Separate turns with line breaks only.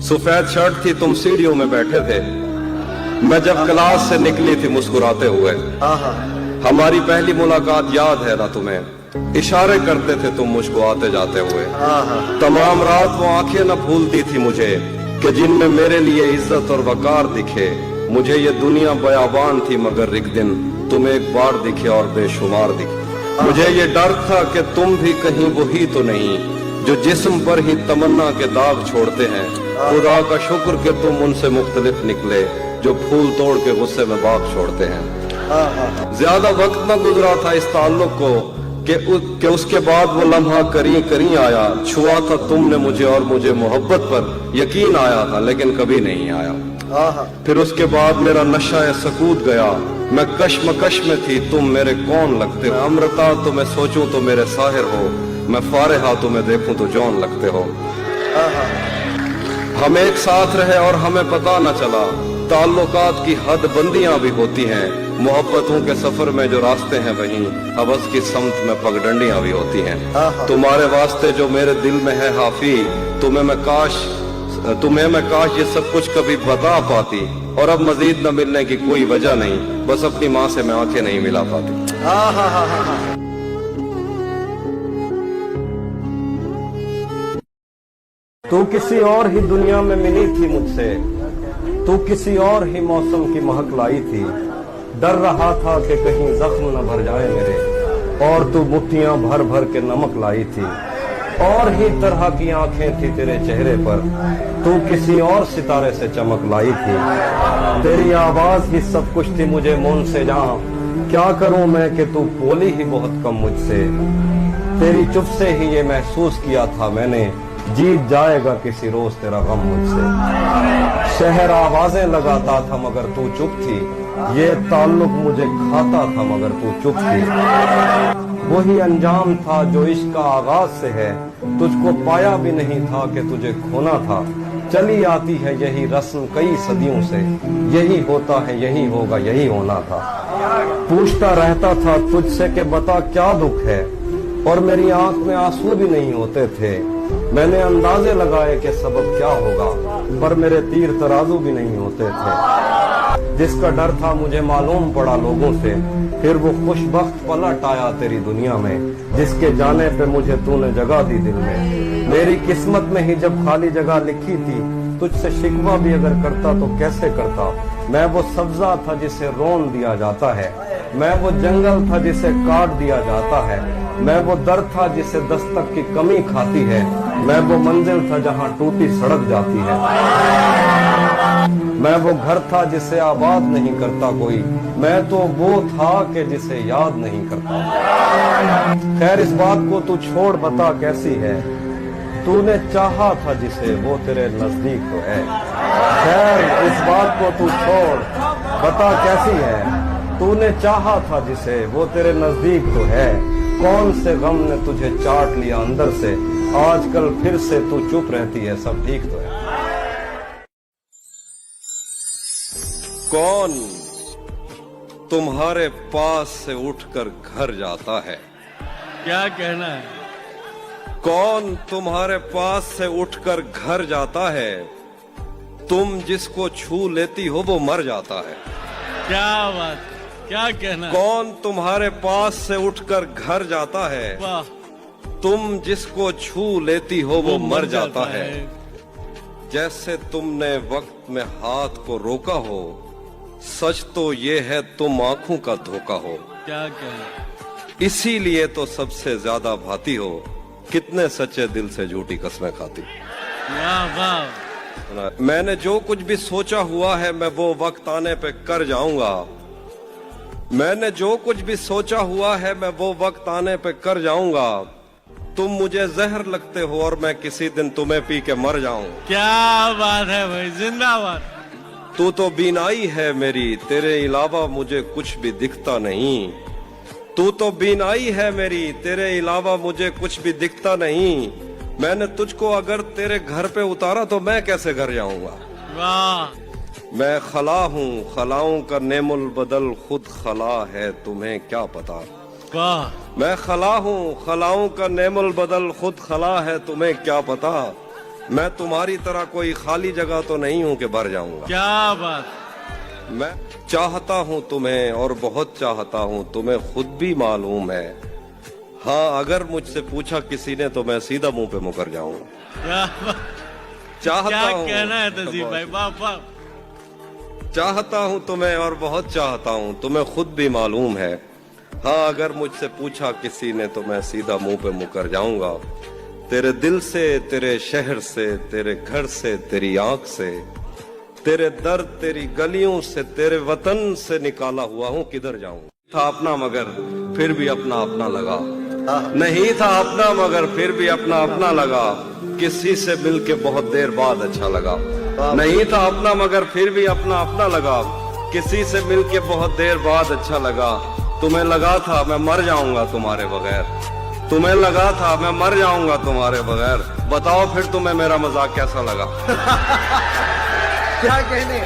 सफेद शर्ट थी, तुम सीढ़ियों में बैठे थे, मैं जब क्लास से निकली थी मुस्कुराते हुए। हमारी पहली मुलाकात याद है ना तुम्हें? इशारे करते थे तुम मुझको आते जाते हुए। तमाम रात वो आंखें न भूलती थी मुझे कि जिनमें मेरे लिए इज्जत और वकार दिखे। मुझे ये दुनिया बयाबान थी मगर एक दिन तुम एक बार दिखे और बेशुमार दिखे। मुझे ये डर था कि तुम भी कहीं वही तो नहीं जो जिस्म पर ही तमन्ना के दाग छोड़ते हैं। खुदा का शुक्र कि तुम उनसे मुख्तलिफ निकले जो फूल तोड़ के गुस्से में बाग छोड़ते हैं। ज्यादा वक्त न गुजरा था इस ताल्लुक को कि उसके बाद वो लम्हा करी करी आया। छुआ था तुमने मुझे और मुझे मोहब्बत पर यकीन आया था, लेकिन कभी नहीं आया। फिर उसके बाद मेरा नशा सकूत गया, मैं कश्मकश में थी, तुम मेरे कौन लगते हो। अमृता तो मैं सोचूं तो मेरे साहिर हो, मैं फारिहा तो मैं देखूं तो जौन लगते हो। हम एक साथ रहे और हमें पता न चला, ताल्लुकात की हद बंदियां भी होती हैं। मोहब्बतों के सफर में जो रास्ते हैं वहीं हवस की समत में पगडंडियां भी होती हैं। तुम्हारे वास्ते जो मेरे दिल में है हाफी, तुम्हें मैं काश ये सब कुछ कभी बता पाती। और अब मजीद न मिलने की कोई वजह नहीं, बस अपनी माँ से मैं आंखें नहीं मिला पाती। तू किसी और ही दुनिया में मिली थी मुझसे, तू किसी और ही मौसम की महक लाई थी। डर रहा था कि कहीं जख्म न भर जाए मेरे, और तू मुट्ठियां भर भर के नमक लाई थी। और ही तरह की आंखें थी तेरे चेहरे पर, तू किसी और सितारे से चमक लाई थी। तेरी आवाज ही सब कुछ थी मुझे मौन से जहां, क्या करूं मैं कि तू बोली ही बहुत कम मुझसे। तेरी चुप से ही ये महसूस किया था मैंने, जीत जाएगा किसी रोज तेरा गम मुझसे। शहर आवाजें लगाता था मगर तू चुप थी, ये ताल्लुक मुझे खाता था मगर तू चुप थी। वही अंजाम था जो इश्क का आगाज से है, तुझको पाया भी नहीं था कि तुझे खोना था। चली आती है यही रस्म कई सदियों से, यही होता है यही होगा यही होना था। पूछता रहता था तुझसे कि बता क्या दुख है, और मेरी आंख में आंसू भी नहीं होते थे। मैंने अंदाजे लगाए कि सबब क्या होगा, पर मेरे तीर तराजू भी नहीं होते थे। जिसका डर था मुझे मालूम पड़ा लोगों से, फिर वो खुशबख्त पलट आया तेरी दुनिया में, जिसके जाने पे मुझे तूने जगह दी दिल में। मेरी किस्मत में ही जब खाली जगह लिखी थी, तुझसे शिकवा भी अगर करता तो कैसे करता। मैं वो सब्जा था जिसे रोन दिया जाता है, मैं वो जंगल था जिसे काट दिया जाता है, मैं वो दर था जिसे दस्तक की कमी खाती है, मैं वो मंजिल था जहां टूटी सड़क जाती है, मैं वो घर था जिसे आबाद नहीं करता कोई, मैं तो वो था कि जिसे याद नहीं करता। खैर इस बात को तू छोड़, बता कैसी है, तूने चाहा था जिसे वो तेरे नजदीक तो है। खैर इस बात को तू छोड़, बता कैसी है, तूने चाहा था जिसे वो तेरे नजदीक तो है। कौन से गम ने तुझे चाट लिया अंदर से, आजकल फिर से तू चुप रहती है, सब ठीक तो है। कौन तुम्हारे पास से उठकर घर जाता है?
क्या कहना है?
कौन तुम्हारे पास से उठकर घर जाता है? तुम जिसको छू लेती हो वो मर जाता है।
क्या बात, क्या कहना है?
कौन तुम्हारे पास से उठकर घर जाता है?
वाह,
तुम जिसको छू लेती हो वो मर जाता है। जैसे तुमने वक्त में हाथ को रोका हो, सच तो ये है तुम आंखों का धोखा हो।
क्या कहना?
इसीलिए तो सबसे ज्यादा भाती हो, कितने सच्चे दिल से झूठी कस्में खाती।
वाह वाह।
मैंने जो कुछ भी सोचा हुआ है मैं वो वक्त आने पे कर जाऊंगा। मैंने जो कुछ भी सोचा हुआ है मैं वो वक्त आने पे कर जाऊंगा। तुम मुझे जहर लगते हो और मैं किसी दिन तुम्हें पी के मर जाऊं।
क्या बात है भाई, जिंदाबाद।
तू तो बीनाई है मेरी, तेरे अलावा मुझे कुछ भी दिखता नहीं। तू तो बीनाई है मेरी, तेरे अलावा मुझे कुछ भी दिखता नहीं। मैंने तुझको अगर तेरे घर पे उतारा तो मैं कैसे घर जाऊंगा।
वाह।
मैं खला हूँ, खलाओं का नेमुल बदल खुद खला है, तुम्हें क्या पता।
वाह।
मैं खला हूँ, खलाओं का नेमुल बदल खुद खला है, तुम्हें क्या पता। मैं तुम्हारी तरह कोई खाली जगह तो नहीं हूं कि भर जाऊंगा।
क्या बात।
मैं चाहता हूं तुम्हें और बहुत चाहता हूं, तुम्हें खुद भी मालूम है। हाँ, अगर मुझसे पूछा किसी ने तो मैं सीधा मुंह पे मुकर जाऊंगा।
क्या बात।
चाहता
क्या
हूं,
कहना है तहसीब भाई, वाह वाह।
चाहता हूं तुम्हें और बहुत चाहता हूं, तुम्हें खुद भी मालूम है। हाँ, अगर मुझसे पूछा किसी ने तो मैं सीधा मुंह पे मुकर जाऊंगा। तेरे दिल से, तेरे शहर से, तेरे घर से, तेरी आंख से, तेरे दर, तेरी गलियों से, तेरे वतन से निकाला हुआ हूं, किधर जाऊं। था अपना मगर फिर भी अपना अपना लगा, नहीं था अपना मगर फिर भी अपना अपना लगा। किसी से मिलके बहुत देर बाद अच्छा लगा। नहीं था अपना मगर फिर भी अपना अपना लगा, किसी से मिलके बहुत देर बाद अच्छा लगा। तुम्हें लगा था मैं मर जाऊंगा तुम्हारे बगैर, तुम्हें लगा था मैं मर जाऊंगा तुम्हारे बगैर। बताओ फिर तुम्हें मेरा मजाक कैसा लगा।
क्या कहने।